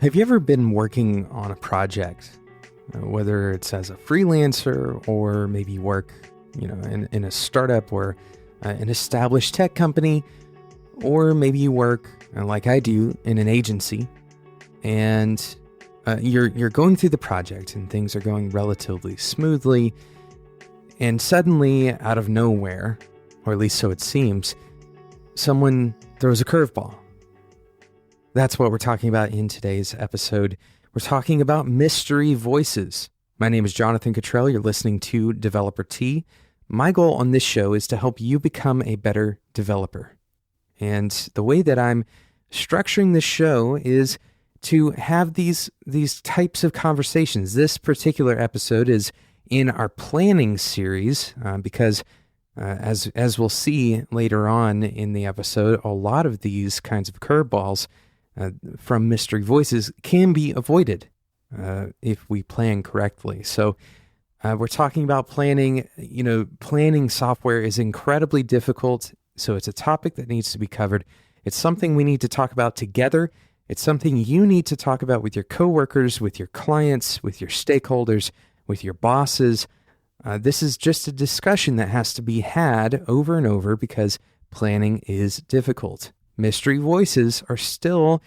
Have you ever been working on a project, whether it's as a freelancer or maybe you work, in a startup or an established tech company, or maybe you work like I do in an agency, and you're going through the project and things are going relatively smoothly, and suddenly, out of nowhere, or at least so it seems, someone throws a curveball. That's what we're talking about in today's episode. We're talking about mystery voices. My name is Jonathan Cottrell. You're listening to Developer Tea. My goal on this show is to help you become a better developer. And the way that I'm structuring this show is to have these types of conversations. This particular episode is in our planning series because as we'll see later on in the episode, a lot of these kinds of curveballs from mystery voices can be avoided if we plan correctly. So we're talking about planning. Planning software is incredibly difficult, so it's a topic that needs to be covered. It's something we need to talk about together. It's something you need to talk about with your coworkers, with your clients, with your stakeholders, with your bosses. This is just a discussion that has to be had over and over because planning is difficult. Mystery voices are still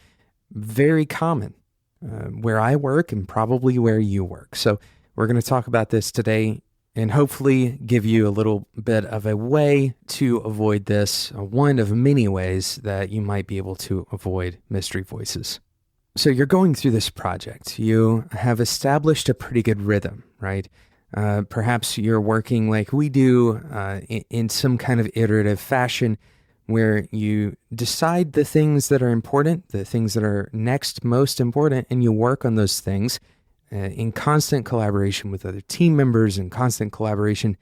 very common where I work and probably where you work. So we're going to talk about this today and hopefully give you a little bit of a way to avoid this, one of many ways that you might be able to avoid mystery voices. So you're going through this project. You have established a pretty good rhythm, right? Perhaps you're working like we do in some kind of iterative fashion where you decide the things that are important, the things that are next most important, and you work on those things in constant collaboration with other team members, in constant collaboration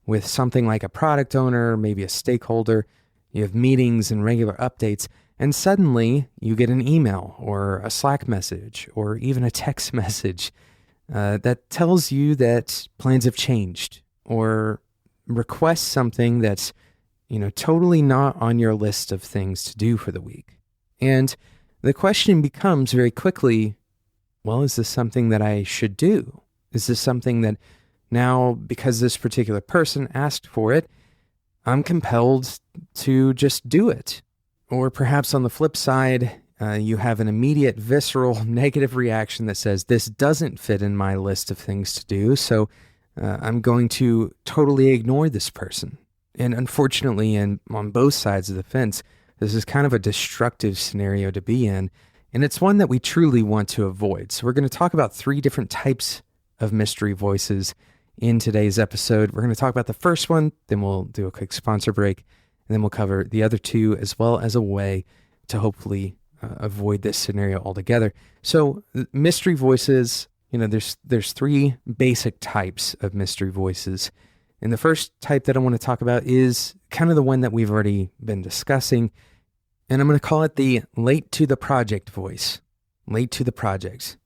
with something like a product owner, maybe a stakeholder. You have meetings and regular updates, and suddenly you get an email or a Slack message or even a text message that tells you that plans have changed or requests something that's totally not on your list of things to do for the week. And the question becomes very quickly, well, is this something that I should do? Is this something that now, because this particular person asked for it, I'm compelled to just do it? Or perhaps on the flip side, you have an immediate visceral negative reaction that says, this doesn't fit in my list of things to do, so I'm going to totally ignore this person. And unfortunately, and on both sides of the fence, this is kind of a destructive scenario to be in, and it's one that we truly want to avoid. So we're going to talk about 3 different types of mystery voices in today's episode. We're going to talk about the first one, then we'll do a quick sponsor break, and then we'll cover the other 2 as well as a way to hopefully avoid this scenario altogether. So mystery voices, there's 3 basic types of mystery voices. And the first type that I want to talk about is kind of the one that we've already been discussing. And I'm going to call it the late to the project voice. Late to the project.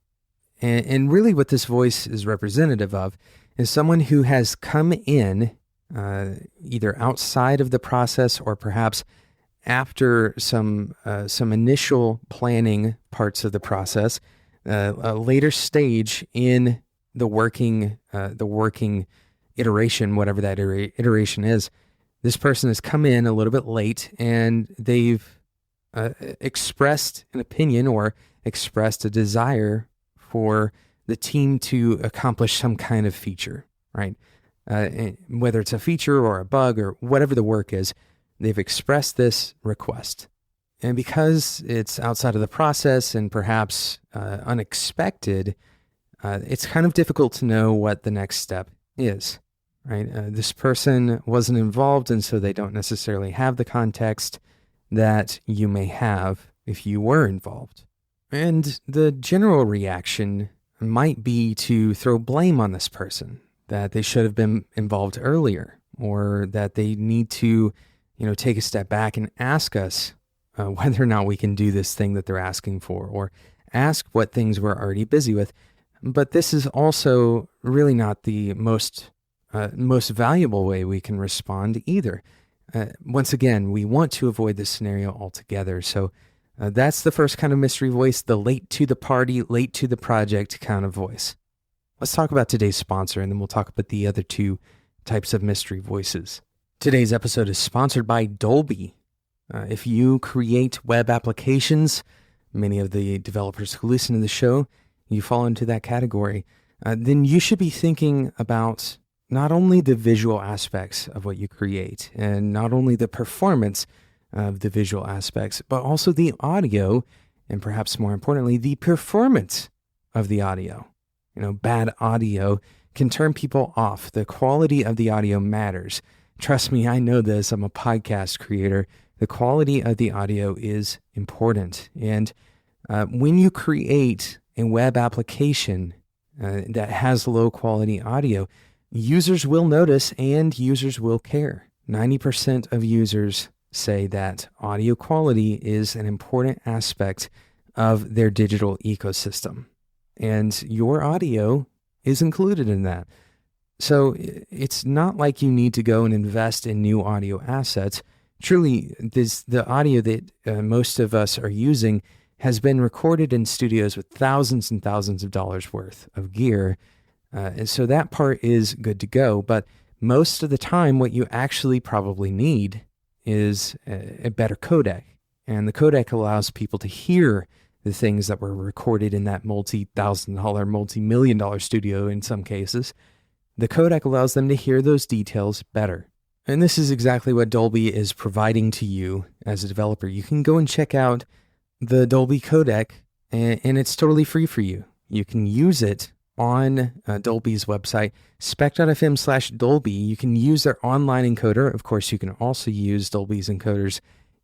And really what this voice is representative of is someone who has come in either outside of the process or perhaps after some initial planning parts of the process, a later stage in the working iteration, whatever that iteration is. This person has come in a little bit late and they've expressed an opinion or expressed a desire for the team to accomplish some kind of feature, right? Whether it's a feature or a bug or whatever the work is, they've expressed this request. And because it's outside of the process and perhaps unexpected, it's kind of difficult to know what the next step is, right? This person wasn't involved, and so they don't necessarily have the context that you may have if you were involved. And the general reaction might be to throw blame on this person, that they should have been involved earlier, or that they need to, take a step back and ask us whether or not we can do this thing that they're asking for, or ask what things we're already busy with. But this is also really not the most valuable way we can respond either. Once again, we want to avoid this scenario altogether. So That's the first kind of mystery voice, the late to the party, late to the project kind of voice. Let's talk about today's sponsor, and then we'll talk about the other two types of mystery voices. Today's episode is sponsored by Dolby. If you create web applications, many of the developers who listen to the show, you fall into that category, then you should be thinking about not only the visual aspects of what you create and not only the performance of the visual aspects, but also the audio and perhaps more importantly, the performance of the audio. Bad audio can turn people off. The quality of the audio matters. Trust me, I know this. I'm a podcast creator. The quality of the audio is important. And when you create a web application that has low quality audio, users will notice and users will care. 90% of users say that audio quality is an important aspect of their digital ecosystem. And your audio is included in that. So it's not like you need to go and invest in new audio assets. Truly, the audio that most of us are using has been recorded in studios with thousands and thousands of dollars worth of gear. And so that part is good to go. But most of the time, what you actually probably need is a better codec. And the codec allows people to hear the things that were recorded in that multi-$1,000, multi-million-dollar studio in some cases. The codec allows them to hear those details better. And this is exactly what Dolby is providing to you as a developer. You can go and check out the Dolby codec, and it's totally free for you. You can use it on Dolby's website, spec.fm/Dolby. You can use their online encoder. Of course, you can also use Dolby's encoders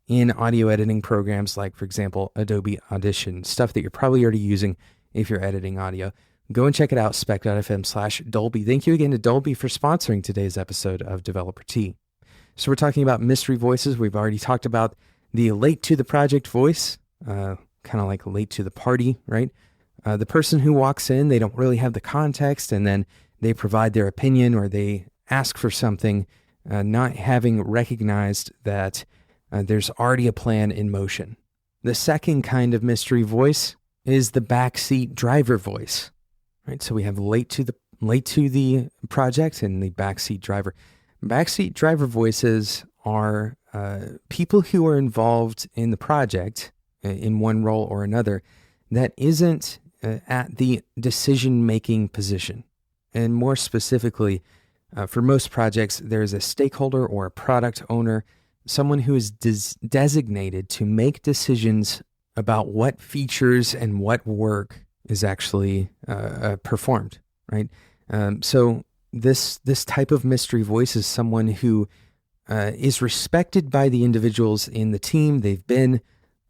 in audio editing programs like, for example, Adobe Audition, stuff that you're probably already using if you're editing audio. Go and check it out, spec.fm/Dolby. Thank you again to Dolby for sponsoring today's episode of Developer Tea. So we're talking about mystery voices. We've already talked about the late to the project voice, kind of like late to the party, right? The person who walks in, they don't really have the context, and then they provide their opinion or they ask for something, not having recognized that there's already a plan in motion. The second kind of mystery voice is the backseat driver voice, right? So we have late to the project and the backseat driver. Backseat driver voices are people who are involved in the project in one role or another that isn't at the decision-making position. And more specifically, for most projects, there's a stakeholder or a product owner, someone who is designated to make decisions about what features and what work is actually performed, right? So this type of mystery voice is someone who is respected by the individuals in the team they've been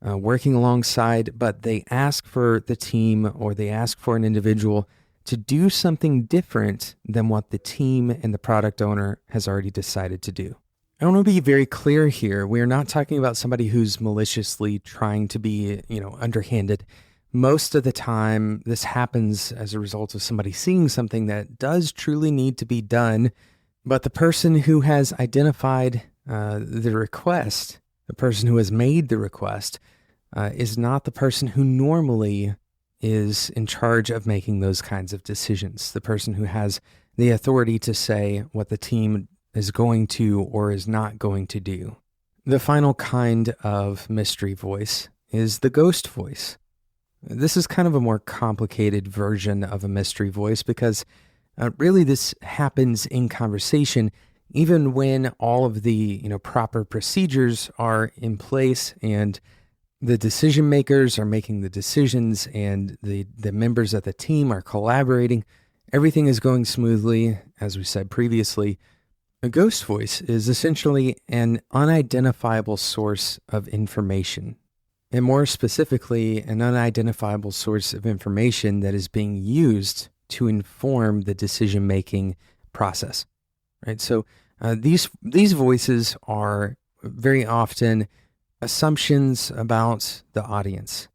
working alongside, but they ask for the team or they ask for an individual to do something different than what the team and the product owner has already decided to do. I want to be very clear here. We are not talking about somebody who's maliciously trying to be, underhanded. Most of the time, this happens as a result of somebody seeing something that does truly need to be done, but the person who has identified the request, the person who has made the request, is not the person who normally is in charge of making those kinds of decisions. The person who has the authority to say what the team is going to or is not going to do. The final kind of mystery voice is the ghost voice. This is kind of a more complicated version of a mystery voice because really this happens in conversation even when all of the proper procedures are in place and the decision makers are making the decisions and the members of the team are collaborating. Everything is going smoothly, as we said previously. A ghost voice is essentially an unidentifiable source of information, and more specifically, an unidentifiable source of information that is being used to inform the decision-making process, right? So these voices are very often assumptions about the audience,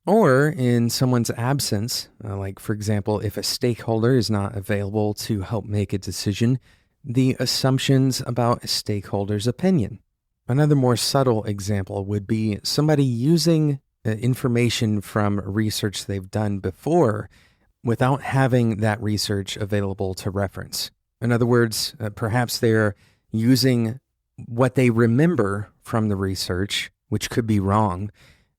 or in someone's absence, like for example, if a stakeholder is not available to help make a decision, the assumptions about a stakeholder's opinion. Another more subtle example would be somebody using information from research they've done before without having that research available to reference. In other words, perhaps they're using what they remember from the research, which could be wrong,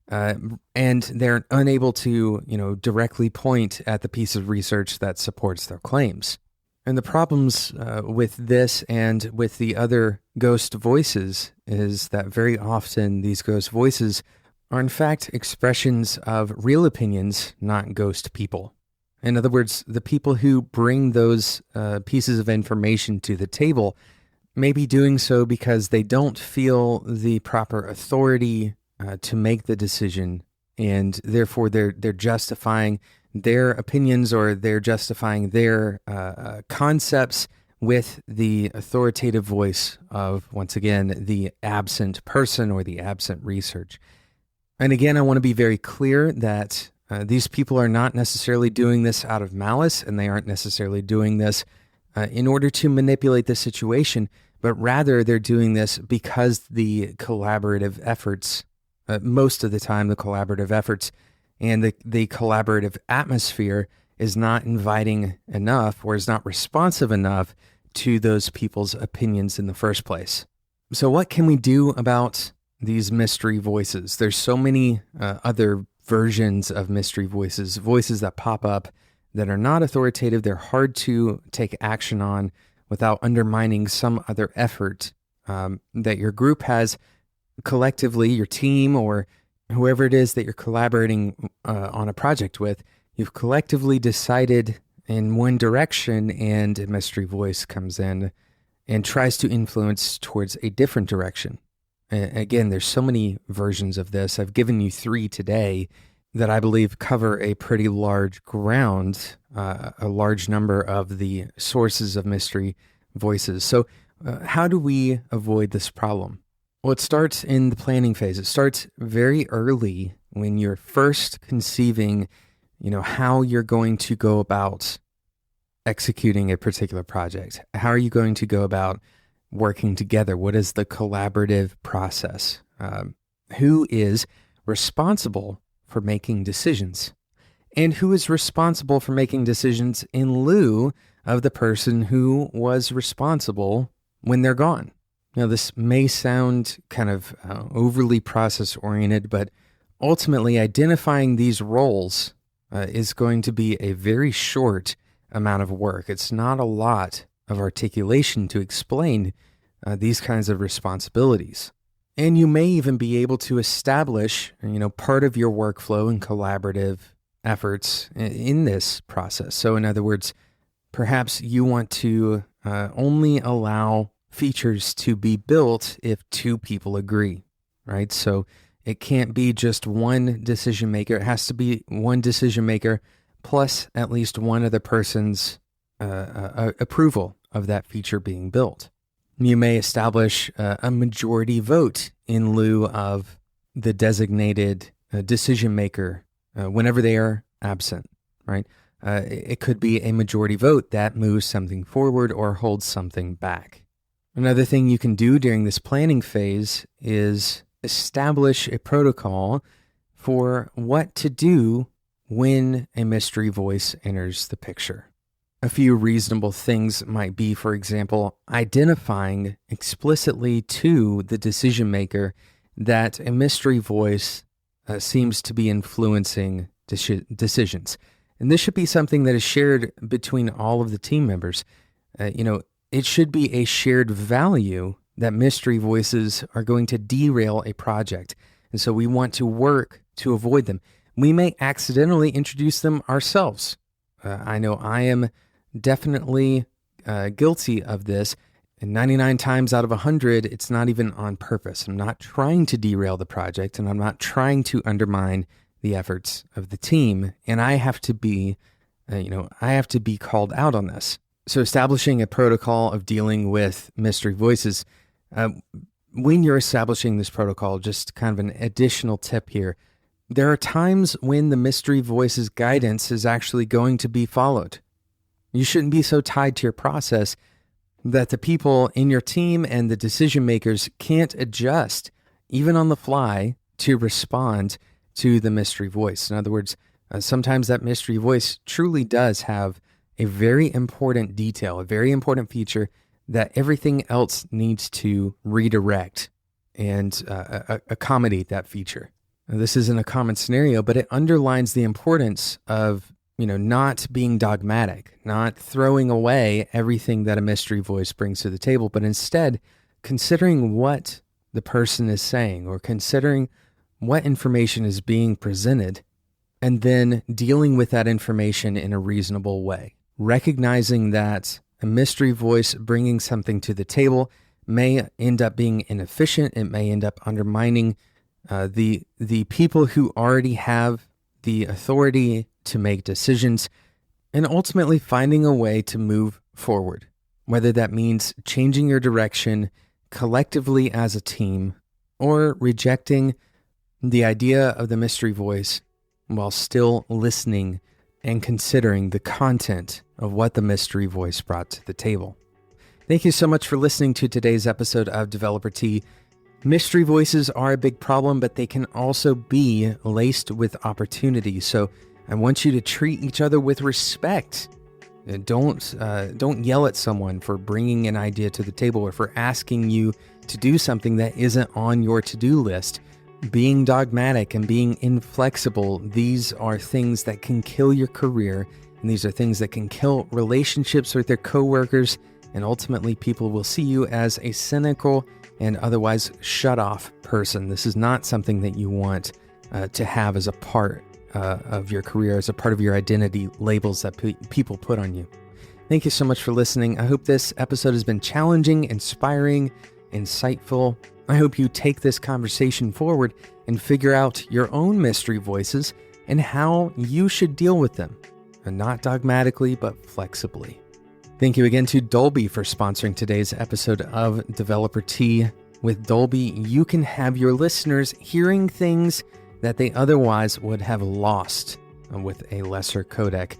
and they're unable to, directly point at the piece of research that supports their claims. And the problems with this and with the other ghost voices is that very often these ghost voices are in fact expressions of real opinions, not ghost people. In other words, the people who bring those pieces of information to the table may be doing so because they don't feel the proper authority to make the decision, and therefore they're justifying their opinions or they're justifying their concepts with the authoritative voice of, once again, the absent person or the absent research. And again, I want to be very clear that these people are not necessarily doing this out of malice, and they aren't necessarily doing this in order to manipulate the situation, but rather they're doing this because the collaborative efforts, most of the time the collaborative efforts and the collaborative atmosphere is not inviting enough or is not responsive enough to those people's opinions in the first place. So what can we do about these mystery voices? There's so many other versions of mystery voices that pop up that are not authoritative. They're hard to take action on without undermining some other effort that your group has collectively, your team or whoever it is that you're collaborating on a project with. You've collectively decided in one direction, and a mystery voice comes in and tries to influence towards a different direction. Again, there's so many versions of this. I've given you 3 today that I believe cover a pretty large ground, a large number of the sources of mystery voices. So how do we avoid this problem? Well, it starts in the planning phase. It starts very early when you're first conceiving, how you're going to go about executing a particular project. How are you going to go about working together? What is the collaborative process? Who is responsible for making decisions? And who is responsible for making decisions in lieu of the person who was responsible when they're gone? Now, this may sound kind of overly process-oriented, but ultimately identifying these roles is going to be a very short amount of work. It's not a lot of articulation to explain these kinds of responsibilities. And you may even be able to establish, part of your workflow and collaborative efforts in this process. So in other words, perhaps you want to only allow features to be built if 2 people agree, right? So it can't be just one decision maker. It has to be one decision maker plus at least one other person's approval of that feature being built. You may establish a majority vote in lieu of the designated decision maker whenever they are absent, right? It could be a majority vote that moves something forward or holds something back. Another thing you can do during this planning phase is establish a protocol for what to do when a mystery voice enters the picture. A few reasonable things might be, for example, identifying explicitly to the decision maker that a mystery voice seems to be influencing decisions. And this should be something that is shared between all of the team members. It should be a shared value that mystery voices are going to derail a project. And so we want to work to avoid them. We may accidentally introduce them ourselves. I know I am definitely guilty of this. And 99 times out of 100, it's not even on purpose. I'm not trying to derail the project, and I'm not trying to undermine the efforts of the team. And I have to be, called out on this. So establishing a protocol of dealing with mystery voices, when you're establishing this protocol, just kind of an additional tip here, there are times when the mystery voice's guidance is actually going to be followed. You shouldn't be so tied to your process that the people in your team and the decision makers can't adjust, even on the fly, to respond to the mystery voice. In other words, sometimes that mystery voice truly does have a very important detail, a very important feature that everything else needs to redirect and accommodate that feature. Now, this isn't a common scenario, but it underlines the importance of not being dogmatic, not throwing away everything that a mystery voice brings to the table, but instead considering what the person is saying or considering what information is being presented and then dealing with that information in a reasonable way. Recognizing that a mystery voice bringing something to the table may end up being inefficient. It may end up undermining the people who already have the authority to make decisions, and ultimately finding a way to move forward, whether that means changing your direction collectively as a team or rejecting the idea of the mystery voice while still listening and considering the content of what the mystery voice brought to the table. Thank you so much for listening to today's episode of Developer Tea. Mystery voices are a big problem, but they can also be laced with opportunity. So I want you to treat each other with respect. Don't yell at someone for bringing an idea to the table or for asking you to do something that isn't on your to-do list. Being dogmatic and being inflexible, these are things that can kill your career, and these are things that can kill relationships with your coworkers, and ultimately people will see you as a cynical and otherwise shut-off person. This is not something that you want to have as a part of your career, as a part of your identity, labels that people put on you. Thank you so much for listening. I hope this episode has been challenging, inspiring, insightful. I hope you take this conversation forward and figure out your own mystery voices and how you should deal with them, and not dogmatically, but flexibly. Thank you again to Dolby for sponsoring today's episode of Developer Tea. With Dolby, you can have your listeners hearing things that they otherwise would have lost with a lesser codec.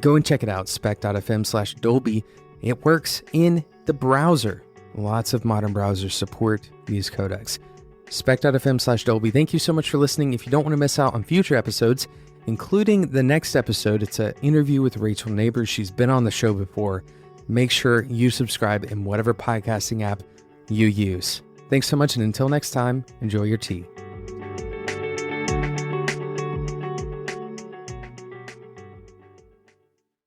Go and check it out, spec.fm/Dolby. It works in the browser. Lots of modern browsers support these codecs. Spec.fm/Dolby. Thank you so much for listening. If you don't want to miss out on future episodes, including the next episode, it's an interview with Rachel Neighbors. She's been on the show before. Make sure you subscribe in whatever podcasting app you use. Thanks so much, and until next time, enjoy your tea.